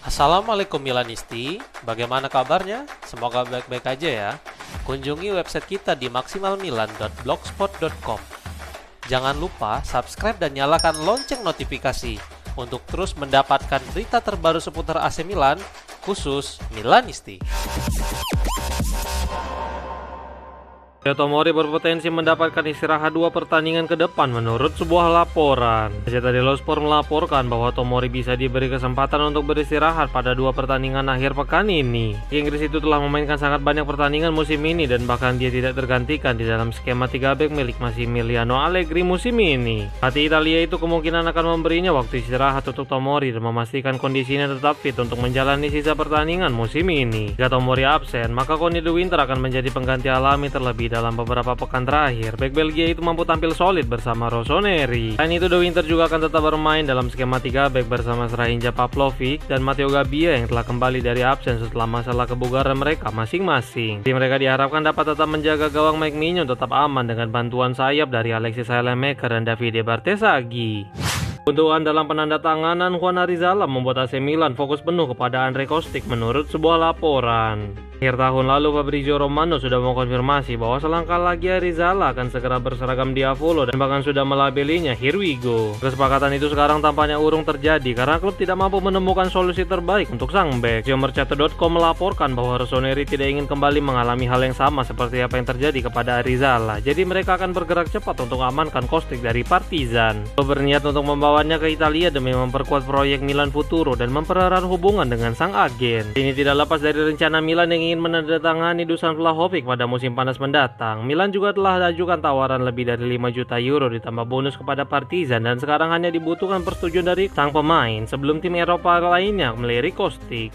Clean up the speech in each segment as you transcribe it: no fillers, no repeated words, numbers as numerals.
Assalamualaikum Milanisti, bagaimana kabarnya? Semoga baik-baik aja ya. Kunjungi website kita di maksimalmilan.blogspot.com. Jangan lupa subscribe dan nyalakan lonceng notifikasi untuk terus mendapatkan berita terbaru seputar AC Milan, khusus Milanisti. Tomori berpotensi mendapatkan istirahat 2 pertandingan ke depan menurut sebuah laporan. Gazzetta dello Sport melaporkan bahwa Tomori bisa diberi kesempatan untuk beristirahat pada 2 pertandingan akhir pekan ini. Inggris itu telah memainkan sangat banyak pertandingan musim ini dan bahkan dia tidak tergantikan di dalam skema 3 back milik Massimiliano Allegri musim ini. Pelatih Italia itu kemungkinan akan memberinya waktu istirahat untuk Tomori dan memastikan kondisinya tetap fit untuk menjalani sisa pertandingan musim ini. Jika Tomori absen, maka Conny De Winter akan menjadi pengganti alami terlebih dalam beberapa pekan terakhir. Bek Belgia itu mampu tampil solid bersama Rossoneri. Selain itu, De Winter juga akan tetap bermain dalam skema 3 back bersama Srajinja Pavlovic dan Matteo Gabbia yang telah kembali dari absen setelah masalah kebugaran mereka masing-masing. Tim mereka diharapkan dapat tetap menjaga gawang Mike Mignon tetap aman dengan bantuan sayap dari Alexis Saelemaekers dan Davide Bartesaghi. Keuntungan dalam penandatanganan Juan Arizala membuat AC Milan fokus penuh kepada Andre Kostic menurut sebuah laporan. Akhir tahun lalu Fabrizio Romano sudah mengkonfirmasi bahwa selangkah lagi Arizala akan segera berseragam di Apollo dan bahkan sudah melabelinya "Here we go". Kesepakatan itu sekarang tampaknya urung terjadi karena klub tidak mampu menemukan solusi terbaik untuk sang bek. Mercato.com melaporkan bahwa Rossoneri tidak ingin kembali mengalami hal yang sama seperti apa yang terjadi kepada Arizala. Jadi mereka akan bergerak cepat untuk amankan Kostic dari Partizan. Klub berniat untuk membawanya ke Italia demi memperkuat proyek Milan Futuro dan mempererat hubungan dengan sang agen. Ini tidak lepas dari rencana Milan yang ingin menandatangani Dusan Vlahovic pada musim panas mendatang. Milan juga telah ajukan tawaran lebih dari 5 juta euro ditambah bonus kepada Partizan dan sekarang hanya dibutuhkan persetujuan dari sang pemain sebelum tim Eropa lainnya melirik Kostic.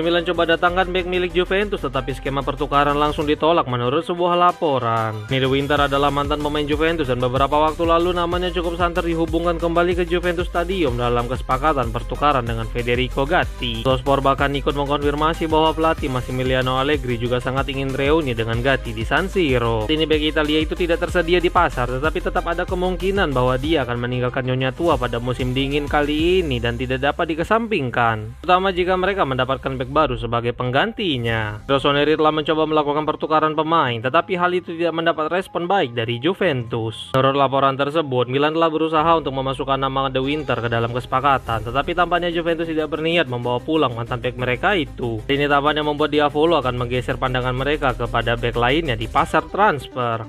Milan coba datangkan bek milik Juventus tetapi skema pertukaran langsung ditolak menurut sebuah laporan. De Winter adalah mantan pemain Juventus dan beberapa waktu lalu namanya cukup santer dihubungkan kembali ke Juventus Stadium dalam kesepakatan pertukaran dengan Federico Gatti. Sport bahkan ikut mengkonfirmasi bahwa pelatih Massimiliano Allegri juga sangat ingin reuni dengan Gatti di San Siro. Ini bek Italia itu tidak tersedia di pasar tetapi tetap ada kemungkinan bahwa dia akan meninggalkan Nyonya Tua pada musim dingin kali ini dan tidak dapat dikesampingkan, terutama jika mereka mendapatkan bek baru sebagai penggantinya. Rossoneri telah mencoba melakukan pertukaran pemain, tetapi hal itu tidak mendapat respon baik dari Juventus. Menurut laporan tersebut, Milan telah berusaha untuk memasukkan nama De Winter ke dalam kesepakatan, tetapi tampaknya Juventus tidak berniat membawa pulang mantan bek mereka itu. Ini tampaknya membuat Diavolo akan menggeser pandangan mereka kepada bek lainnya di pasar transfer.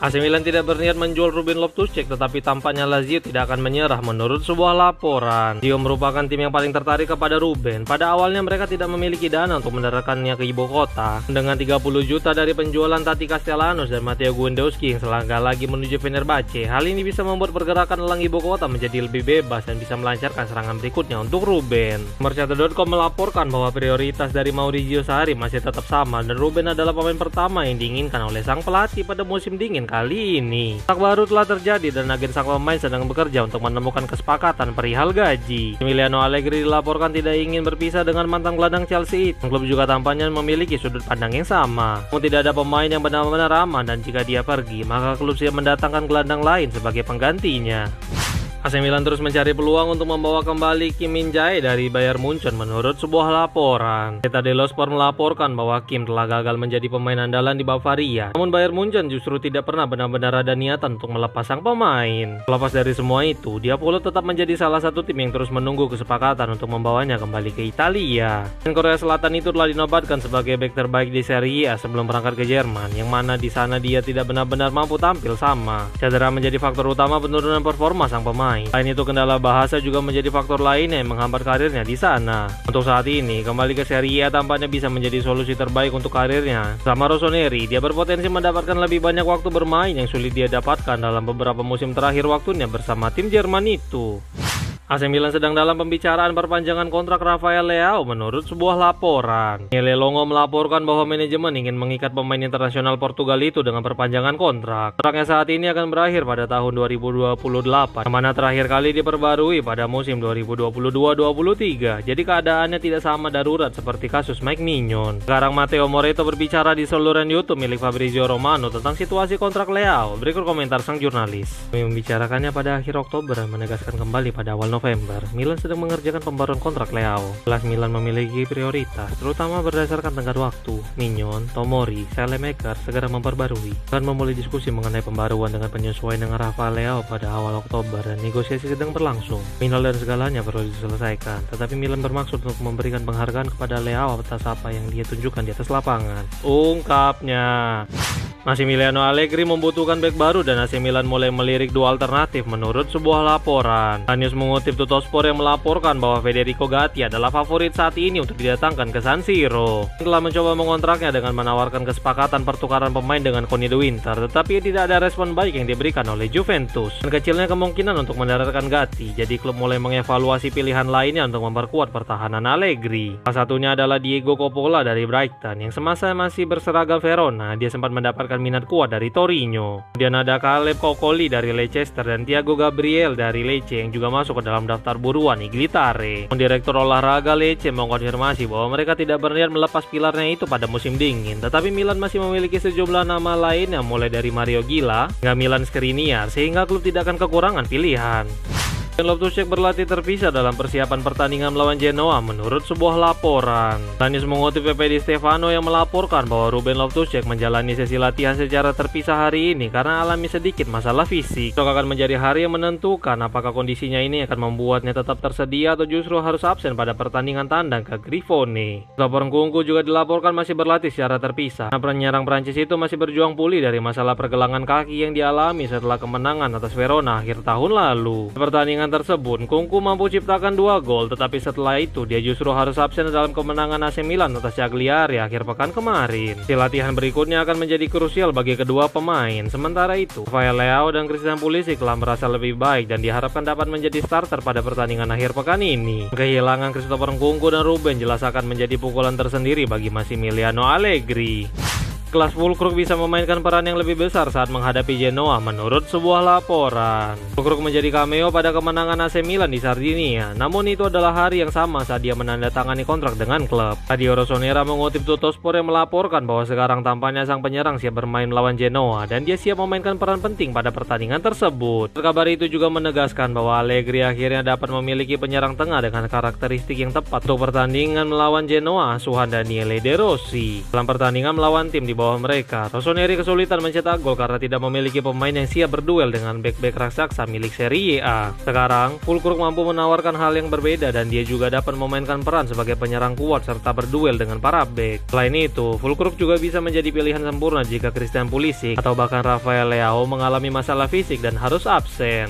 AC Milan tidak berniat menjual Ruben Loftus-Cheek tetapi tampaknya Lazio tidak akan menyerah menurut sebuah laporan. Lazio merupakan tim yang paling tertarik kepada Ruben. Pada awalnya mereka tidak memiliki dana untuk mendatangkannya ke ibu kota. Dengan 30 juta dari penjualan Tati Castellanos dan Matteo Guendouzi yang selangkah lagi menuju Fenerbahce, hal ini bisa membuat pergerakan elang ibu kota menjadi lebih bebas dan bisa melancarkan serangan berikutnya untuk Ruben. Mercato.com melaporkan bahwa prioritas dari Maurizio Sarri masih tetap sama dan Ruben adalah pemain pertama yang diinginkan oleh sang pelatih pada musim dingin kali ini. Tak baru telah terjadi dan agen sang pemain sedang bekerja untuk menemukan kesepakatan perihal gaji. Massimiliano Allegri dilaporkan tidak ingin berpisah dengan mantan gelandang Chelsea. Klub juga tampaknya memiliki sudut pandang yang sama. Namun tidak ada pemain yang benar-benar aman dan jika dia pergi, maka klub siap mendatangkan gelandang lain sebagai penggantinya. AC Milan terus mencari peluang untuk membawa kembali Kim Min-jae dari Bayern Munchen menurut sebuah laporan. Gazzetta dello Sport melaporkan bahwa Kim telah gagal menjadi pemain andalan di Bavaria. Namun Bayern Munchen justru tidak pernah benar-benar ada niatan untuk melepas sang pemain. Lepas dari semua itu, Diavolo tetap menjadi salah satu tim yang terus menunggu kesepakatan untuk membawanya kembali ke Italia. Dan Korea Selatan itu telah dinobatkan sebagai bek terbaik di Serie A sebelum berangkat ke Jerman, yang mana di sana dia tidak benar-benar mampu tampil sama. Cedera menjadi faktor utama penurunan performa sang pemain. Selain itu, kendala bahasa juga menjadi faktor lain yang menghambat karirnya di sana. Untuk saat ini, kembali ke Serie A tampaknya bisa menjadi solusi terbaik untuk karirnya. Sama Rossoneri, dia berpotensi mendapatkan lebih banyak waktu bermain yang sulit dia dapatkan dalam beberapa musim terakhir waktunya bersama tim Jerman itu. AC Milan sedang dalam pembicaraan perpanjangan kontrak Rafael Leao menurut sebuah laporan. Nele Longo melaporkan bahwa manajemen ingin mengikat pemain internasional Portugal itu dengan perpanjangan kontrak. Kontraknya saat ini akan berakhir pada tahun 2028, yang mana terakhir kali diperbarui pada musim 2022-23. Jadi keadaannya tidak sama darurat seperti kasus Mike Mignon. Sekarang Matteo Moretto berbicara di saluran YouTube milik Fabrizio Romano tentang situasi kontrak Leao. Berikut komentar sang jurnalis. Kami membicarakannya pada akhir Oktober dan menegaskan kembali pada awal November, Milan sedang mengerjakan pembaruan kontrak Leao. Jelas Milan memiliki prioritas, terutama berdasarkan tenggat waktu. Mignon, Tomori, Saelemaekers segera memperbarui. Akan memulai diskusi mengenai pembaruan dengan penyesuaian dengan Rafael Leao pada awal Oktober dan negosiasi sedang berlangsung. Final dan segalanya perlu diselesaikan, tetapi Milan bermaksud untuk memberikan penghargaan kepada Leao atas apa yang dia tunjukkan di atas lapangan. Ungkapnya. Massimiliano Allegri membutuhkan bek baru dan AC Milan mulai melirik dua alternatif menurut sebuah laporan. News mengutip Tuttosport yang melaporkan bahwa Federico Gatti adalah favorit saat ini untuk didatangkan ke San Siro. Telah mencoba mengontraknya dengan menawarkan kesepakatan pertukaran pemain dengan Conny de Winter, tetapi tidak ada respon baik yang diberikan oleh Juventus. Dan kecilnya kemungkinan untuk mendaratkan Gatti, jadi klub mulai mengevaluasi pilihan lainnya untuk memperkuat pertahanan Allegri. Salah satunya adalah Diego Coppola dari Brighton yang semasa masih berseragam Verona, dia sempat mendapatkan minat kuat dari Torino. Kemudian ada Caleb Kokoli dari Leicester dan Thiago Gabriel dari Lecce yang juga masuk ke dalam daftar buruan Iglitare. Direktur olahraga Lecce mengkonfirmasi bahwa mereka tidak berniat melepas pilarnya itu pada musim dingin, tetapi Milan masih memiliki sejumlah nama lain yang mulai dari Mario Gila hingga Milan Skriniar, sehingga klub tidak akan kekurangan pilihan. Dan Loftus-Cheek berlatih terpisah dalam persiapan pertandingan melawan Genoa menurut sebuah laporan. News mengutip PP Di Stefano yang melaporkan bahwa Ruben Loftus-Cheek menjalani sesi latihan secara terpisah hari ini karena alami sedikit masalah fisik. Besok akan menjadi hari yang menentukan apakah kondisinya ini akan membuatnya tetap tersedia atau justru harus absen pada pertandingan tandang ke Grifone. Christopher Nkunku juga dilaporkan masih berlatih secara terpisah. Penyerang Prancis itu masih berjuang pulih dari masalah pergelangan kaki yang dialami setelah kemenangan atas Verona akhir tahun lalu. Pertandingan tersebut, Nkunku mampu ciptakan 2 gol, tetapi setelah itu dia justru harus absen dalam kemenangan AC Milan atas Cagliari akhir pekan kemarin. Di latihan berikutnya akan menjadi krusial bagi kedua pemain. Sementara itu, Rafael Leao dan Christian Pulisic telah merasa lebih baik dan diharapkan dapat menjadi starter pada pertandingan akhir pekan ini. Kehilangan Christopher Nkunku dan Ruben jelas akan menjadi pukulan tersendiri bagi Massimiliano Allegri. Kelas Fulkrug bisa memainkan peran yang lebih besar saat menghadapi Genoa menurut sebuah laporan. Fulkrug menjadi cameo pada kemenangan AC Milan di Sardinia, namun itu adalah hari yang sama saat dia menandatangani kontrak dengan klub. Radio Rossonera mengutip Tuttosport yang melaporkan bahwa sekarang tampaknya sang penyerang siap bermain melawan Genoa dan dia siap memainkan peran penting pada pertandingan tersebut. Kabar itu juga menegaskan bahwa Allegri akhirnya dapat memiliki penyerang tengah dengan karakteristik yang tepat untuk pertandingan melawan Genoa asuhan Daniele De Rossi. Dalam pertandingan melawan tim di bawah mereka, Rossoneri kesulitan mencetak gol karena tidak memiliki pemain yang siap berduel dengan bek-bek raksasa milik Serie A. Sekarang, Fulkrug mampu menawarkan hal yang berbeda dan dia juga dapat memainkan peran sebagai penyerang kuat serta berduel dengan para bek. Selain itu, Fulkrug juga bisa menjadi pilihan sempurna jika Christian Pulisic atau bahkan Rafael Leao mengalami masalah fisik dan harus absen.